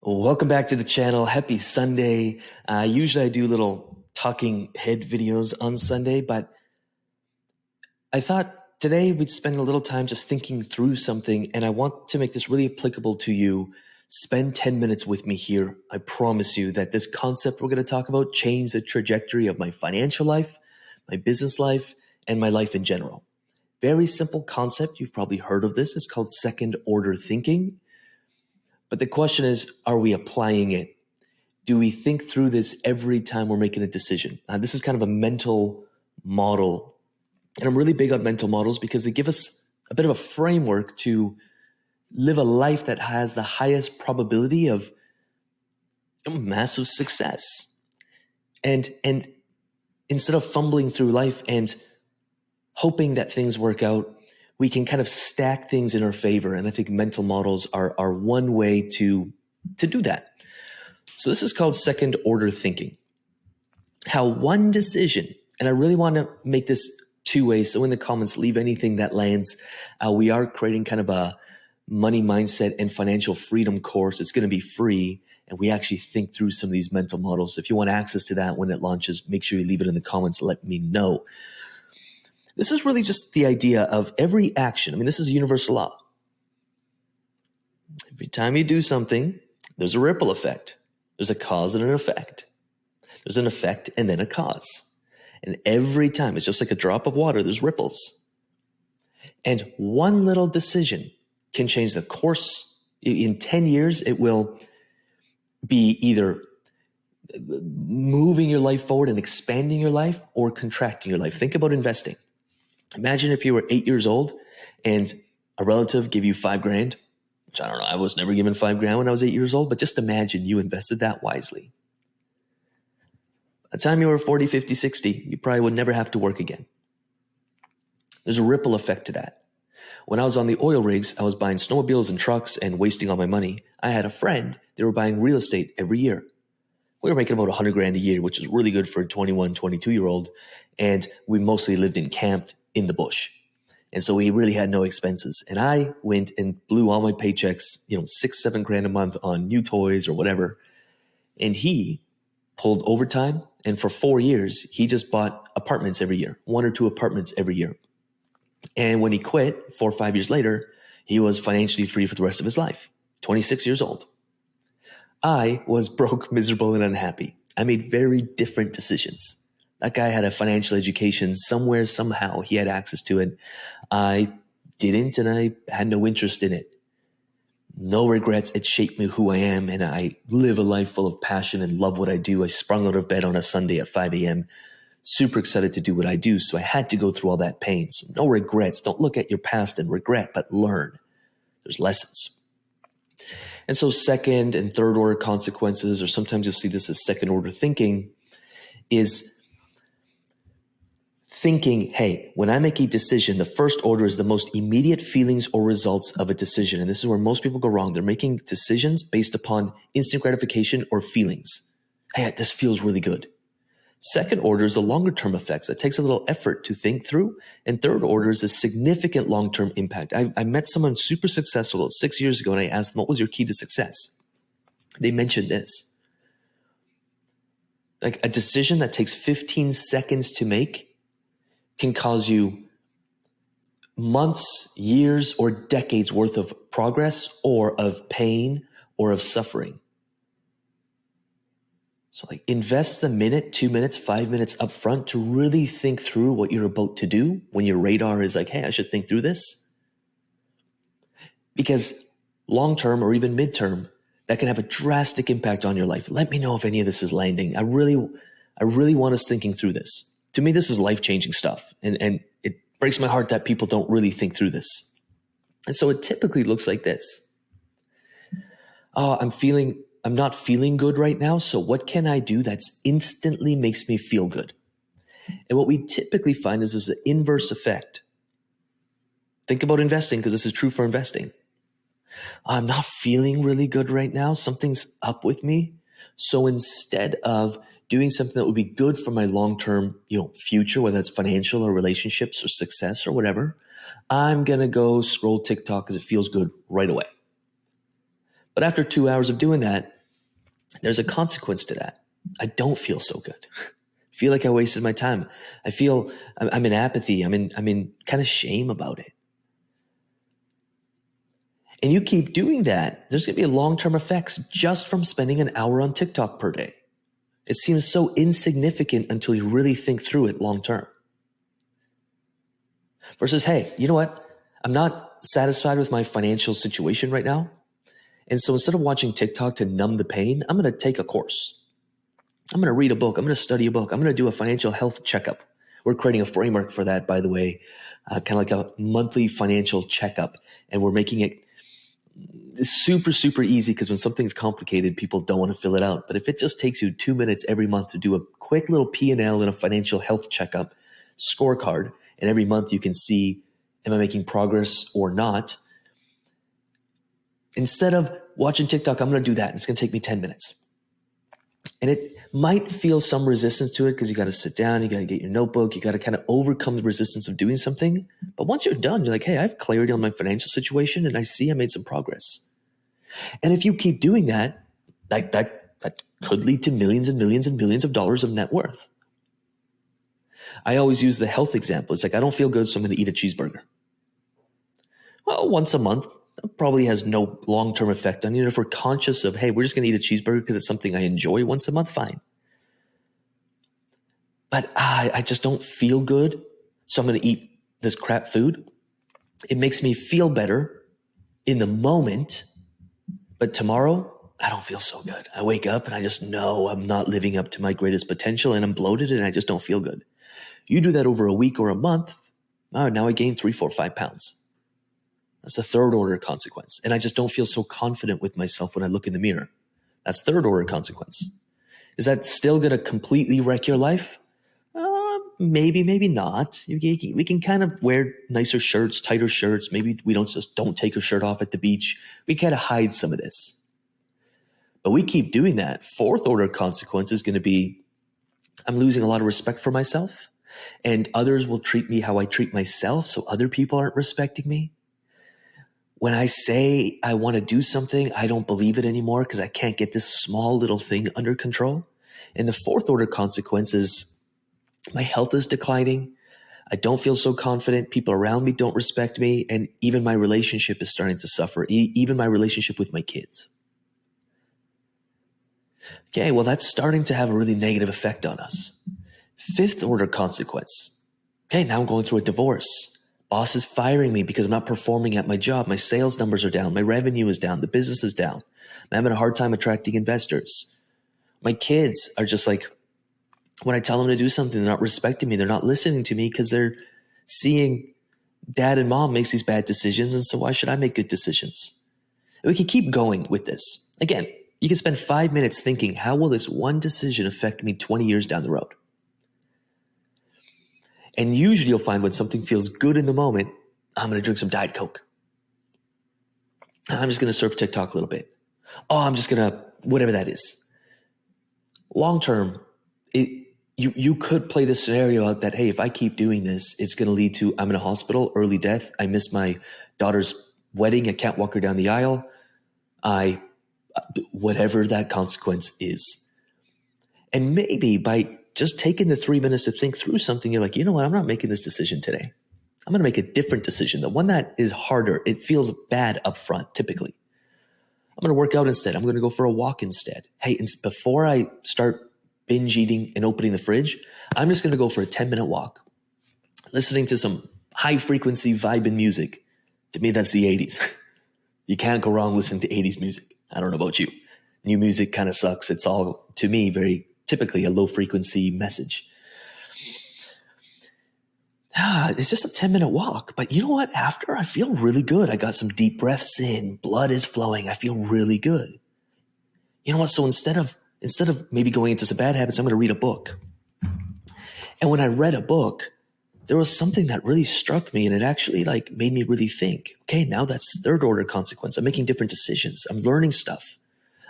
Welcome back to the channel. Happy Sunday. Usually I do little talking head videos on Sunday, but I thought today we'd spend a little time just thinking through something, and I want to make this really applicable to you. Spend 10 minutes with me here. I promise you that this concept we're going to talk about changed the trajectory of my financial life, my business life, and my life in general. Very simple concept. You've probably heard of this. It's called second order thinking. But the question is, are we applying it? Do we think through this every time we're making a decision? This is kind of a mental model. And I'm really big on mental models because they give us a bit of a framework to live a life that has the highest probability of massive success. And instead of fumbling through life and hoping that things work out, we can kind of stack things in our favor. And I think mental models are one way to do that. So this is called second order thinking. How one decision, and I really want to make this two ways. So in the comments, leave anything that lands. We are creating kind of a money mindset and financial freedom course. It's going to be free. And we actually think through some of these mental models. So if you want access to that when it launches, make sure you leave it in the comments. Let me know. This is really just the idea of every action. I mean, this is a universal law. Every time you do something, there's a ripple effect. There's a cause and an effect. There's an effect and then a cause. And every time, it's just like a drop of water, there's ripples. And one little decision can change the course. In 10 years, it will be either moving your life forward and expanding your life or contracting your life. Think about investing. Imagine if you were 8 years old and a relative gave you $5,000, which I don't know, I was never given $5,000 when I was 8 years old, but just imagine you invested that wisely. By the time you were 40, 50, 60, you probably would never have to work again. There's a ripple effect to that. When I was on the oil rigs, I was buying snowmobiles and trucks and wasting all my money. I had a friend, they were buying real estate every year. We were making about $100,000 a year, which is really good for a 21, 22-year-old. And we mostly lived in camped in the bush. And so we really had no expenses. And I went and blew all my paychecks, $6,000, $7,000 a month on new toys or whatever. And he pulled overtime. And for 4 years, he just bought apartments every year, 1 or 2 apartments every year. And when he quit 4 or 5 years later, he was financially free for the rest of his life, 26 years old. I was broke, miserable, and unhappy. I made very different decisions. That guy had a financial education somewhere, somehow. He had access to it. I didn't, and I had no interest in it. No regrets. It shaped me who I am, and I live a life full of passion and love what I do. I sprung out of bed on a Sunday at 5 a.m., super excited to do what I do, so I had to go through all that pain. So no regrets. Don't look at your past and regret, but learn. There's lessons. And so second and third order consequences, or sometimes you'll see this as second order thinking, is thinking, hey, when I make a decision, the first order is the most immediate feelings or results of a decision. And this is where most people go wrong. They're making decisions based upon instant gratification or feelings. Hey, this feels really good. Second order is the longer term effects. It takes a little effort to think through. And third order is a significant long-term impact. I met someone super successful 6 years ago, and I asked them, what was your key to success? They mentioned this. Like a decision that takes 15 seconds to make can cause you months, years, or decades worth of progress or of pain or of suffering. So like invest the minute, 2 minutes, 5 minutes up front to really think through what you're about to do when your radar is like, hey, I should think through this. Because long-term or even mid-term, that can have a drastic impact on your life. Let me know if any of this is landing. I really want us thinking through this. To me, this is life-changing stuff. And it breaks my heart that people don't really think through this. And so it typically looks like this. Oh, I'm not feeling good right now, so what can I do that instantly makes me feel good? And what we typically find is there's an inverse effect. Think about investing, because this is true for investing. I'm not feeling really good right now. Something's up with me. So instead of doing something that would be good for my long-term, future, whether it's financial or relationships or success or whatever, I'm going to go scroll TikTok because it feels good right away. But after 2 hours of doing that, there's a consequence to that. I don't feel so good. I feel like I wasted my time. I feel I'm in apathy. I'm in kind of shame about it. And you keep doing that, there's going to be long-term effects just from spending an hour on TikTok per day. It seems so insignificant until you really think through it long-term. Versus, hey, you know what? I'm not satisfied with my financial situation right now. And so instead of watching TikTok to numb the pain, I'm going to take a course. I'm going to read a book. I'm going to study a book. I'm going to do a financial health checkup. We're creating a framework for that, by the way, kind of like a monthly financial checkup. And we're making it super, super easy because when something's complicated, people don't want to fill it out. But if it just takes you 2 minutes every month to do a quick little P&L and a financial health checkup scorecard, and every month you can see, am I making progress or not? Instead of watching TikTok, I'm going to do that. It's going to take me 10 minutes. And it might feel some resistance to it because you got to sit down, you got to get your notebook, you got to kind of overcome the resistance of doing something. But once you're done, you're like, hey, I have clarity on my financial situation and I see I made some progress. And if you keep doing that, that could lead to millions and millions and millions of dollars of net worth. I always use the health example. It's like, I don't feel good, so I'm going to eat a cheeseburger. Well, once a month, that probably has no long-term effect on you. If we're conscious of, hey, we're just going to eat a cheeseburger because it's something I enjoy once a month, fine. But I just don't feel good, so I'm going to eat this crap food. It makes me feel better in the moment, but tomorrow, I don't feel so good. I wake up and I just know I'm not living up to my greatest potential and I'm bloated and I just don't feel good. You do that over a week or a month, oh, now I gain 3, 4, 5 pounds. That's a third order consequence. And I just don't feel so confident with myself when I look in the mirror. That's third order consequence. Is that still going to completely wreck your life? Maybe, maybe not. We can kind of wear nicer shirts, tighter shirts. Maybe we don't take a shirt off at the beach. We kind of hide some of this. But we keep doing that. Fourth order consequence is going to be, I'm losing a lot of respect for myself, and others will treat me how I treat myself, so other people aren't respecting me. When I say I want to do something, I don't believe it anymore because I can't get this small little thing under control. And the fourth order consequence is my health is declining. I don't feel so confident. People around me don't respect me. And even my relationship is starting to suffer, even my relationship with my kids. Okay, well, that's starting to have a really negative effect on us. Fifth order consequence. Okay, now I'm going through a divorce. Boss is firing me because I'm not performing at my job. My sales numbers are down. My revenue is down. The business is down. I'm having a hard time attracting investors. My kids are just like, when I tell them to do something, they're not respecting me. They're not listening to me because they're seeing dad and mom makes these bad decisions. And so why should I make good decisions? And we can keep going with this. Again, you can spend 5 minutes thinking, how will this one decision affect me 20 years down the road? And usually you'll find when something feels good in the moment, I'm going to drink some Diet Coke. I'm just going to surf TikTok a little bit. Oh, I'm just going to, whatever that is. Long term, you could play this scenario out that, hey, if I keep doing this, it's going to lead to I'm in a hospital, early death. I miss my daughter's wedding. I can't walk her down the aisle. Whatever that consequence is. And maybe by just taking the 3 minutes to think through something, you're like, you know what? I'm not making this decision today. I'm going to make a different decision. The one that is harder, it feels bad up front, typically. I'm going to work out instead. I'm going to go for a walk instead. Hey, before I start binge eating and opening the fridge, I'm just going to go for a 10-minute walk, listening to some high-frequency vibing music. To me, that's the 80s. You can't go wrong listening to 80s music. I don't know about you. New music kind of sucks. It's all, to me, very typically a low-frequency message. It's just a 10-minute walk. But you know what? After, I feel really good. I got some deep breaths in. Blood is flowing. I feel really good. You know what? So instead of maybe going into some bad habits, I'm going to read a book. And when I read a book, there was something that really struck me, and it actually made me really think, okay, now that's third order consequence. I'm making different decisions. I'm learning stuff.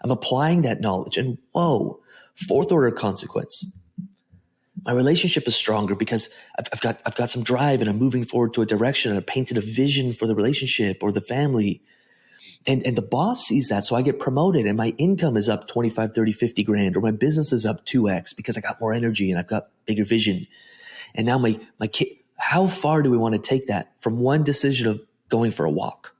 I'm applying that knowledge. And whoa, fourth order consequence. My relationship is stronger because I've got some drive and I'm moving forward to a direction and I painted a vision for the relationship or the family. And the boss sees that. So I get promoted and my income is up 25, 30, 50 grand, or my business is up 2x because I got more energy and I've got bigger vision. And now my kid, how far do we want to take that from one decision of going for a walk?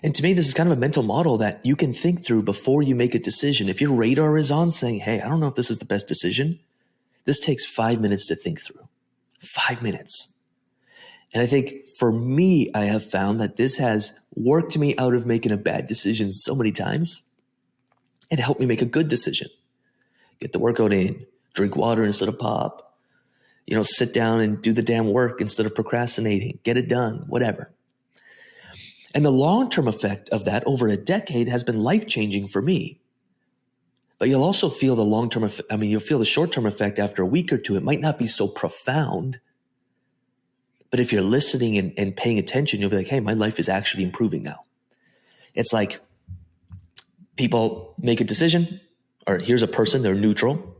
And to me, this is kind of a mental model that you can think through before you make a decision. If your radar is on saying, hey, I don't know if this is the best decision, this takes 5 minutes to think through. 5 minutes. And I think for me, I have found that this has worked me out of making a bad decision so many times and helped me make a good decision. Get the workout in, drink water instead of pop, sit down and do the damn work instead of procrastinating, get it done, whatever. And the long-term effect of that over a decade has been life-changing for me. But you'll also feel the long-term effect. You'll feel the short-term effect after a week or two. It might not be so profound. But if you're listening and paying attention, you'll be like, hey, my life is actually improving now. It's like people make a decision, or here's a person, they're neutral.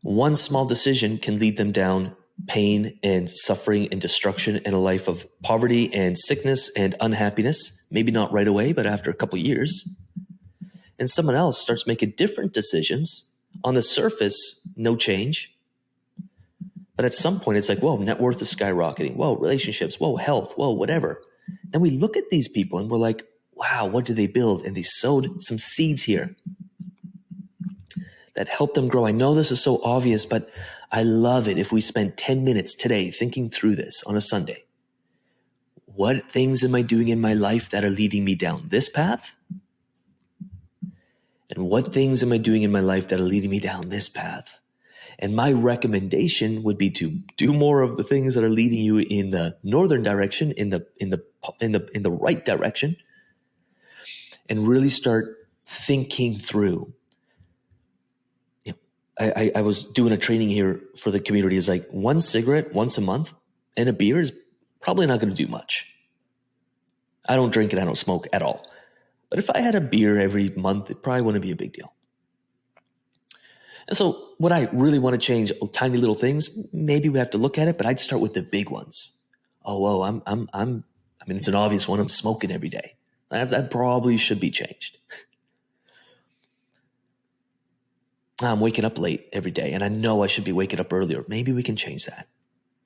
One small decision can lead them down pain and suffering and destruction and a life of poverty and sickness and unhappiness. Maybe not right away, but after a couple of years. And someone else starts making different decisions. On the surface, no change. But at some point, it's like, whoa, net worth is skyrocketing. Whoa, relationships. Whoa, health. Whoa, whatever. And we look at these people and we're like, wow, what did they build? And they sowed some seeds here that helped them grow. I know this is so obvious, but I love it if we spend 10 minutes today thinking through this on a Sunday. What things am I doing in my life that are leading me down this path? And what things am I doing in my life that are leading me down this path? And my recommendation would be to do more of the things that are leading you in the northern direction, in the right direction, and really start thinking through. I was doing a training here for the community. It's like one cigarette once a month and a beer is probably not going to do much. I don't drink and I don't smoke at all. But if I had a beer every month, it probably wouldn't be a big deal. And so what I really want to change, tiny little things, maybe we have to look at it, but I'd start with the big ones. Oh, whoa, it's an obvious one. I'm smoking every day. That probably should be changed. I'm waking up late every day, and I know I should be waking up earlier. Maybe we can change that.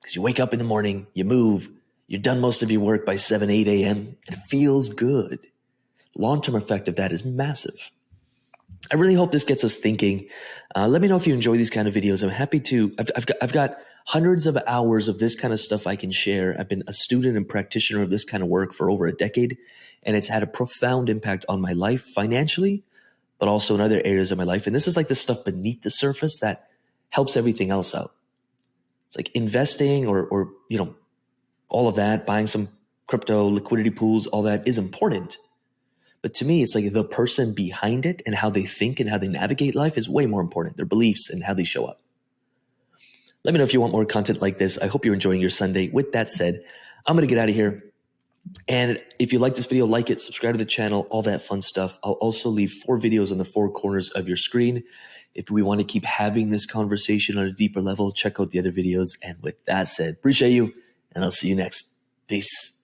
Because you wake up in the morning, you move, you're done most of your work by 7, 8 a.m., and it feels good. Long-term effect of that is massive. I really hope this gets us thinking. Let me know if you enjoy these kind of videos. I'm happy to. I've got hundreds of hours of this kind of stuff I can share. I've been a student and practitioner of this kind of work for over a decade, and it's had a profound impact on my life financially, but also in other areas of my life. And this is like the stuff beneath the surface that helps everything else out. It's like investing or all of that, buying some crypto, liquidity pools, all that is important. But to me, it's like the person behind it and how they think and how they navigate life is way more important. Their beliefs and how they show up. Let me know if you want more content like this. I hope you're enjoying your Sunday. With that said, I'm going to get out of here. And if you like this video, like it, subscribe to the channel, all that fun stuff. I'll also leave 4 videos on the 4 corners of your screen. If we want to keep having this conversation on a deeper level, check out the other videos. And with that said, appreciate you, and I'll see you next. Peace.